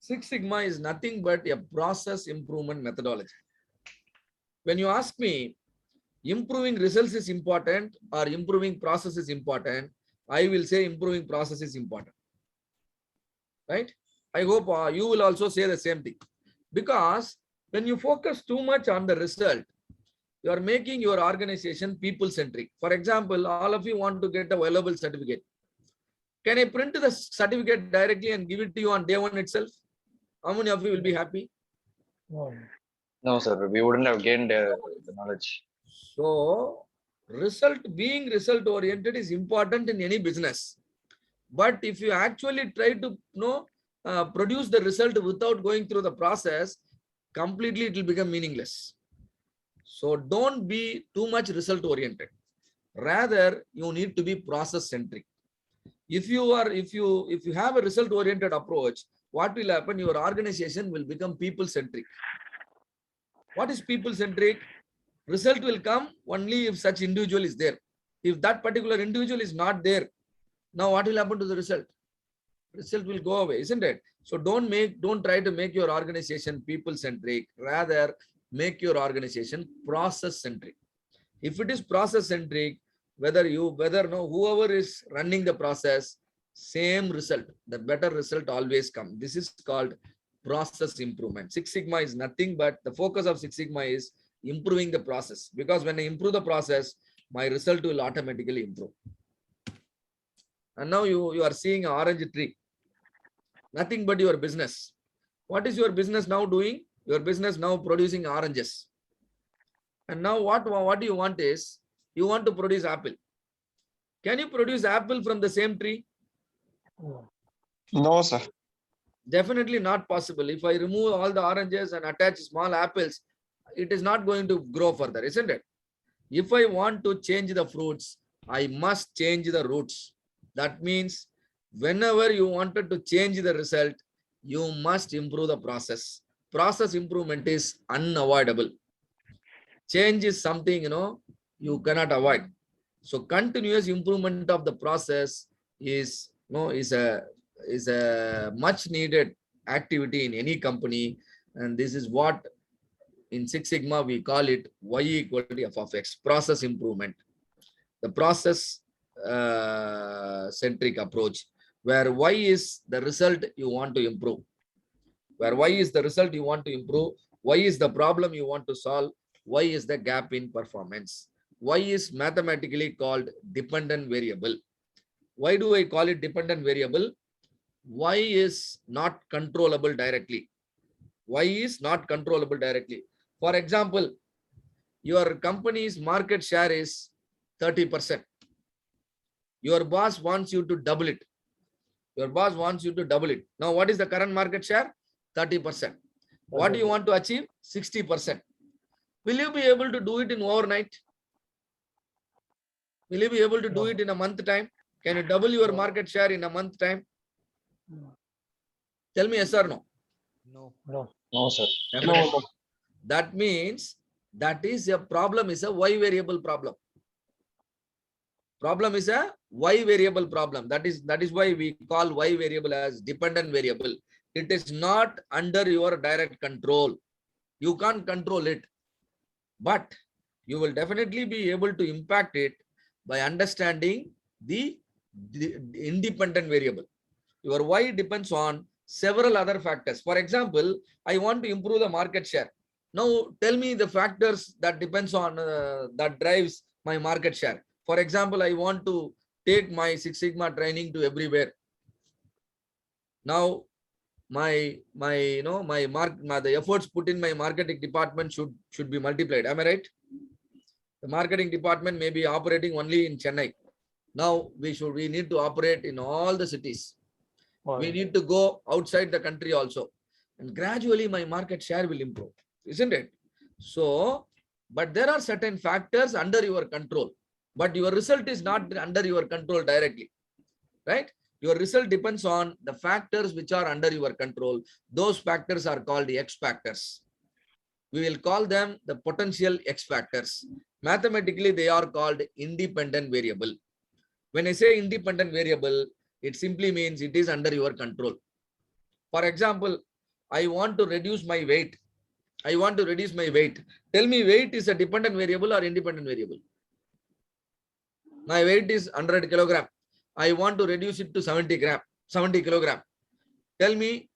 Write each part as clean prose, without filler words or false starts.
Six Sigma is nothing but a process improvement methodology. When you ask me, improving results is important or improving process is important, I will say improving process is important. Right? I hope you will also say the same thing. Because when you focus too much on the result, you are making your organization people-centric. For example, all of you want to get a valuable certificate. Can I print the certificate directly and give it to you on day one itself? How many of you will be happy? No, sir. We wouldn't have gained the knowledge. So, being result oriented is important in any business. But if you actually try to produce the result without going through the process, completely it will become meaningless. So don't be too much result oriented. Rather, you need to be process centric. If you have a result oriented approach, what will happen? Your organization will become people centric. What is people centric? Result will come only if such individual is there. If that particular individual is not there, now what will happen to the result? Result will go away, isn't it? So don't try to make your organization people centric. Rather, make your organization process centric. If it is process centric, whoever is running the process, same result, the better result always come. This is called process improvement. Six Sigma is nothing but the focus of Six Sigma is improving the process, because when I improve the process, my result will automatically improve. And now you are seeing an orange tree, nothing but your business. What is your business now doing? Your business now producing oranges. And now what you want is, you want to produce apple. Can you produce apple from the same tree? No, sir. Definitely not possible. If I remove all the oranges and attach small apples, it is not going to grow further, isn't it? If I want to change the fruits, I must change the roots. That means whenever you wanted to change the result, you must improve the process. Process improvement is unavoidable. Change is something, you cannot avoid. So continuous improvement of the process is a much needed activity in any company. And this is what in Six Sigma we call it Y equal to F of X, process improvement. The process centric approach, where Y is the result you want to improve. Where Y is the result you want to improve, Y is the problem you want to solve, Y is the gap in performance. Y is mathematically called dependent variable. Why do I call it dependent variable? Y is not controllable directly. Y is not controllable directly. For example, your company's market share is 30%. Your boss wants you to double it. Your boss wants you to double it. Now, what is the current market share? 30%. What do you want to achieve? 60%. Will you be able to do it in overnight? Will you be able to do it in a month time? Can you double your market share in a month time? Tell me yes or no. No. No, sir. No. That means that is a problem, is a Y variable problem. Problem is a Y variable problem. That is why we call Y variable as dependent variable. It is not under your direct control. You can't control it, but you will definitely be able to impact it by understanding the independent variable. Your Y depends on several other factors. For example, I want to improve the market share. Now tell me the factors that depends on that drives my market share. For example, I want to take my Six Sigma training to everywhere. Now the efforts put in my marketing department should be multiplied. Am I right? The marketing department may be operating only in Chennai. Now we need to operate in all the cities. Wow. We need to go outside the country also. And gradually my market share will improve, isn't it? So, but there are certain factors under your control, but your result is not under your control directly, right? Your result depends on the factors which are under your control. Those factors are called the X factors. We will call them the potential X factors. Mathematically, they are called independent variable. When I say independent variable, it simply means it is under your control. For example, I want to reduce my weight. I want to reduce my weight. Tell me, weight is a dependent variable or independent variable? My weight is 100 kilogram. I want to reduce it to 70 kilogram. Tell me,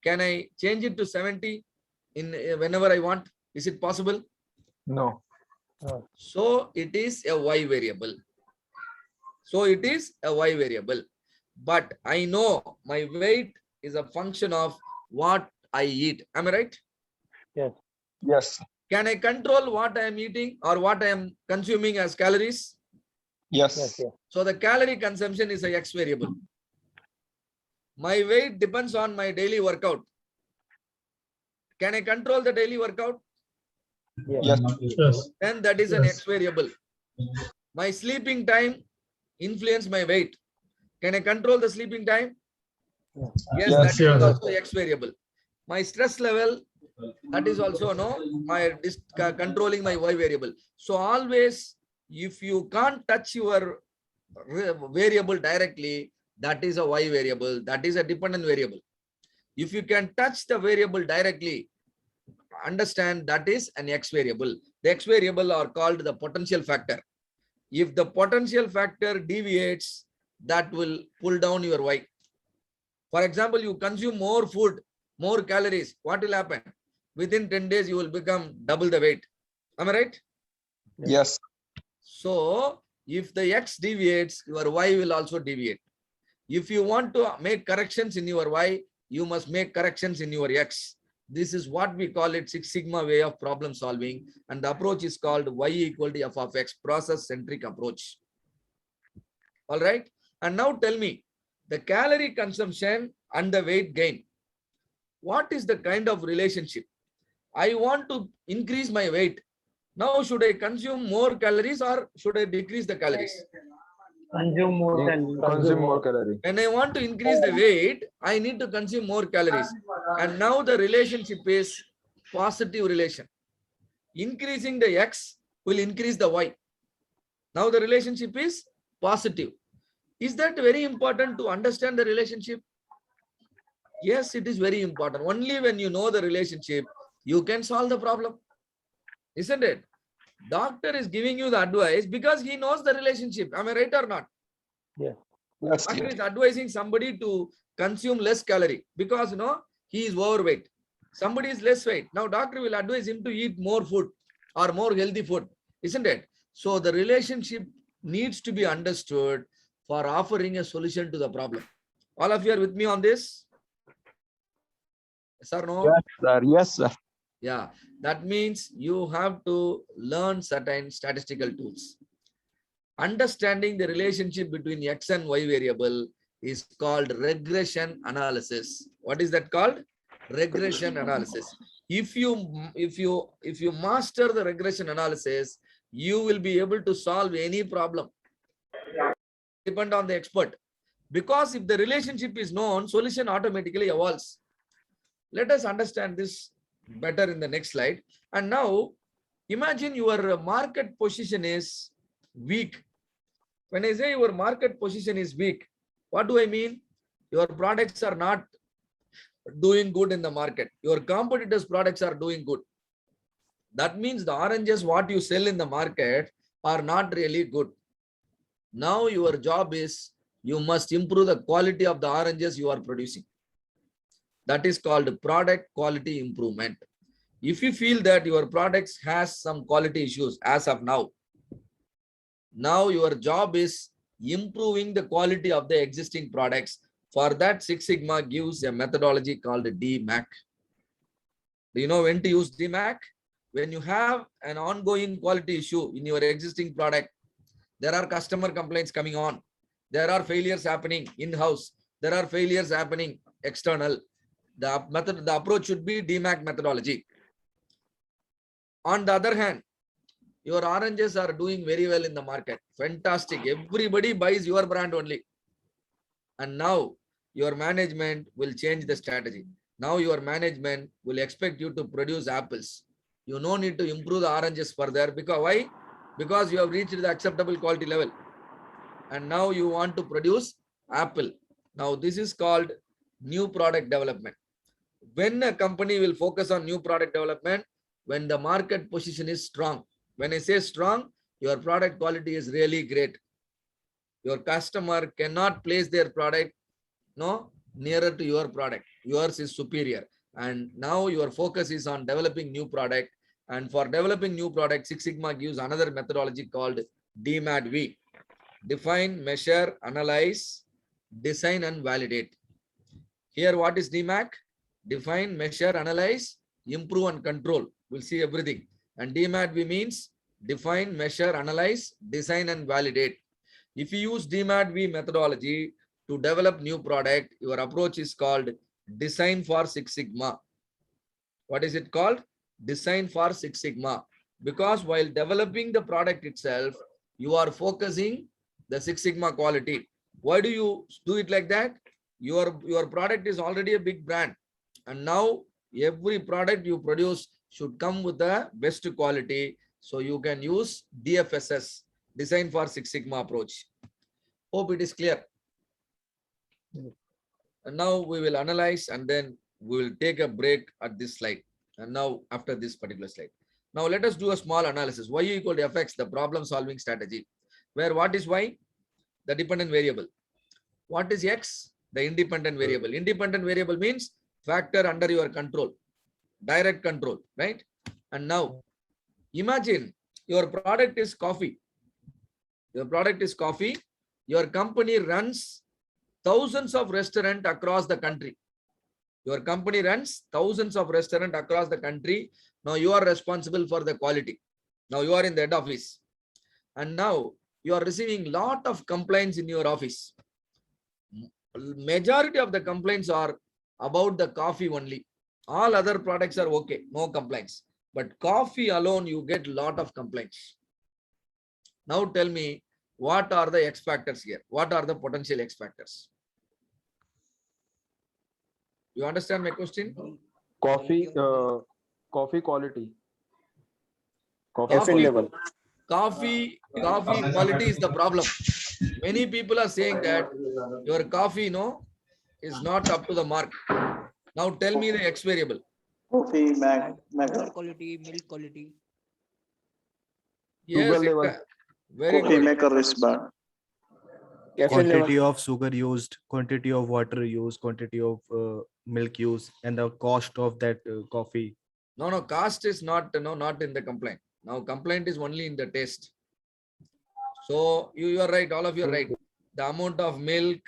can I change it to 70 in whenever I want? Is it possible? No. So it is a y variable. So it is a y variable. But I know my weight is a function of what I eat. Am I right? Yes. Yes. Can I control what I am eating or what I am consuming as calories? Yes. Yes. So the calorie consumption is a x variable. My weight depends on my daily workout. Can I control the daily workout? Yes. Yes. Then that is an Yes. x variable. My sleeping time influence my weight. Can I control the sleeping time? Yes, Yes. that is Yes. also x variable. My stress level, that is also my controlling my y variable. So always, if you can't touch your variable directly, that is a y variable, that is a dependent variable. If you can touch the variable directly, understand that is an x variable. The x variable are called the potential factor. If the potential factor deviates, that will pull down your y. For example, you consume more food, more calories, what will happen? Within 10 days, you will become double the weight. Am I right? Yes. So if the x deviates, your y will also deviate. If you want to make corrections in your y, you must make corrections in your x. This is what we call it Six Sigma way of problem solving. And the approach is called y equal to f of x, process centric approach. All right. And now tell me, the calorie consumption and the weight gain. What is the kind of relationship? I want to increase my weight. Now, should I consume more calories or should I decrease the calories? Consume more calories. Consume more calorie. When I want to increase the weight, I need to consume more calories. And now the relationship is positive relation. Increasing the x will increase the y. Now the relationship is positive. Is that very important to understand the relationship? Yes, it is very important. Only when you know the relationship, you can solve the problem. Isn't it? Doctor is giving you the advice because he knows the relationship. Am I right or not? Yes. Doctor is advising somebody to consume less calorie because he is overweight. Somebody is less weight. Now doctor will advise him to eat more food or more healthy food. Isn't it? So the relationship needs to be understood for offering a solution to the problem. All of you are with me on this? Yes or no? Yes, sir. Yes, sir. Yeah, that means you have to learn certain statistical tools. Understanding the relationship between x and y variable is called regression analysis. What is that called? Regression analysis. If you master the regression analysis, you will be able to solve any problem. Depend on the expert. Because if the relationship is known, solution automatically evolves. Let us understand this better in the next slide. And now imagine your market position is weak. When I say your market position is weak, what do I mean? Your products are not doing good in the market. Your competitors' products are doing good. That means the oranges what you sell in the market are not really good. Now your job is you must improve the quality of the oranges you are producing. That is called product quality improvement. If you feel that your products has some quality issues as of now your job is improving the quality of the existing products. For that, Six Sigma gives a methodology called DMAC. Do you know when to use DMAC? When you have an ongoing quality issue in your existing product, there are customer complaints coming on. There are failures happening in-house. There are failures happening external. The approach should be DMAC methodology. On the other hand, your oranges are doing very well in the market. Fantastic. Everybody buys your brand only. And now your management will change the strategy. Now your management will expect you to produce apples. You no need to improve the oranges further. Because why? Because you have reached the acceptable quality level. And now you want to produce apple. Now this is called new product development. When a company will focus on new product development, when the market position is strong. When I say strong, your product quality is really great. Your customer cannot place their product nearer to your product. Yours is superior. And now your focus is on developing new product. And for developing new product, Six Sigma gives another methodology called DMAT-V. Define, measure, analyze, design, and validate. Here, what is DMAT? Define, measure, analyze, improve, and control. We'll see everything. And DMAT-V means define, measure, analyze, design, and validate. If you use DMAT-V methodology to develop new product, your approach is called Design for Six Sigma. What is it called? Design for Six Sigma. Because while developing the product itself, you are focusing the Six Sigma quality. Why do you do it like that? Your product is already a big brand. And now every product you produce should come with the best quality. So you can use DFSS, Design for Six Sigma approach. Hope it is clear. And now we will analyze and then we will take a break at this slide. And now after this particular slide. Now let us do a small analysis. Y equal to Fx, the problem solving strategy. Where what is Y? The dependent variable. What is X? The independent variable. Independent variable means factor under your control. Direct control, right? And now imagine your product is coffee. Your product is coffee. Your company runs thousands of restaurants across the country. Your company runs thousands of restaurants across the country. Now you are responsible for the quality. Now you are in the head office. And now you are receiving lot of complaints in your office. Majority of the complaints are about the coffee only. All other products are okay, no complaints. But coffee alone, you get lot of complaints. Now tell me, what are the X factors here? What are the potential X factors? You understand my question? Coffee quality. Coffee level. Coffee quality is the problem. Many people are saying that your coffee, is not up to the mark. Now tell me the X variable. Coffee Water maker. quality, milk quality. Yes, Sugar level. very Coffee good. maker is bad. Quantity of sugar used, quantity of water used, quantity of milk used, and the cost of that coffee. No, cost is not, not in the complaint. Now complaint is only in the taste. So you are right, all of you are right. The amount of milk,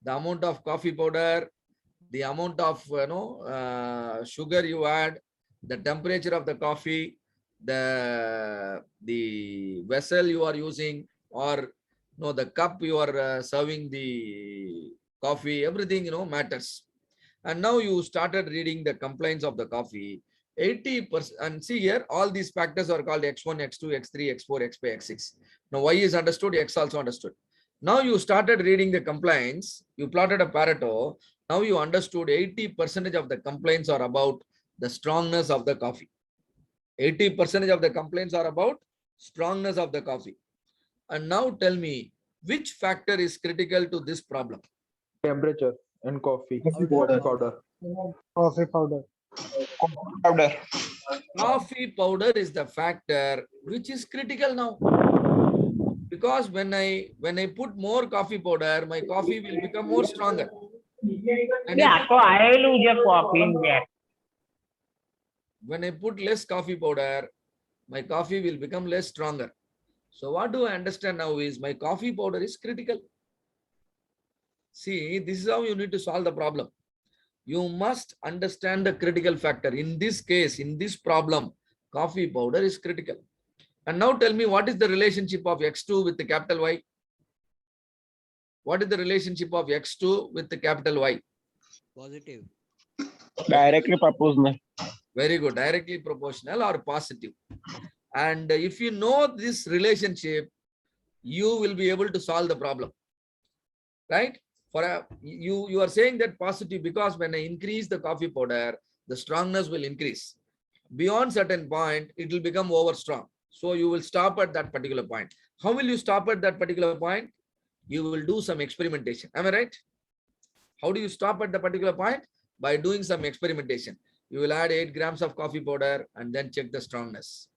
the amount of coffee powder, the amount of sugar you add, the temperature of the coffee, the vessel you are using, or the cup you are serving the coffee, everything matters. And now you started reading the complaints of the coffee. 80%, and see here, all these factors are called X1, X2, X3, X4, X5, X6. Now Y is understood, X also understood. Now you started reading the complaints, you plotted a Pareto. Now you understood 80% of the complaints are about the strongness of the coffee. 80% of the complaints are about strongness of the coffee. And now tell me, which factor is critical to this problem? Temperature and coffee. Powder. Powder. Coffee powder. Powder. Coffee powder is the factor which is critical now. Because when I put more coffee powder, my coffee will become more stronger. And when I put less coffee powder, my coffee will become less stronger. So what do I understand now is my coffee powder is critical. See, this is how you need to solve the problem. You must understand the critical factor. In this case, in this problem, coffee powder is critical. And now tell me, what is the relationship of X2 with the capital Y? What is the relationship of X2 with the capital Y? Positive. Directly proportional. Very good. Directly proportional or positive. And if you know this relationship, you will be able to solve the problem. Right? You are saying that positive because when I increase the coffee powder, the strongness will increase. Beyond certain point, it will become over strong. So you will stop at that particular point. How will you stop at that particular point? You will do some experimentation. Am I right? How do you stop at the particular point? by doing some experimentation. You will add 8 grams of coffee powder and then check the strongness.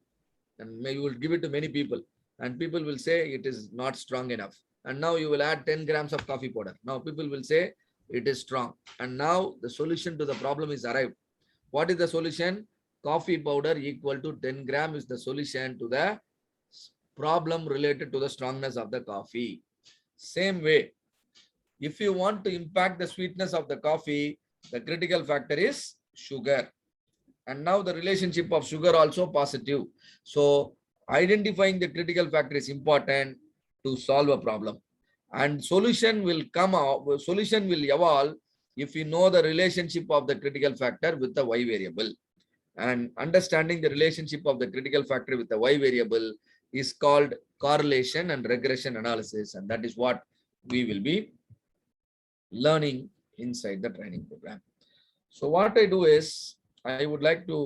And maybe you will give it to many people and people will say it is not strong enough. And now you will add 10 grams of coffee powder. Now people will say it is strong. And now the solution to the problem is arrived. What is the solution? Coffee powder equal to 10 gram is the solution to the problem related to the strongness of the coffee. Same way, if you want to impact the sweetness of the coffee, the critical factor is sugar. And now the relationship of sugar also positive. So identifying the critical factor is important to solve a problem. And solution will come out, solution will evolve if you know the relationship of the critical factor with the Y variable. And understanding the relationship of the critical factor with the Y variable is called correlation and regression analysis. And that is what we will be learning inside the training program. So what I do is, I would like to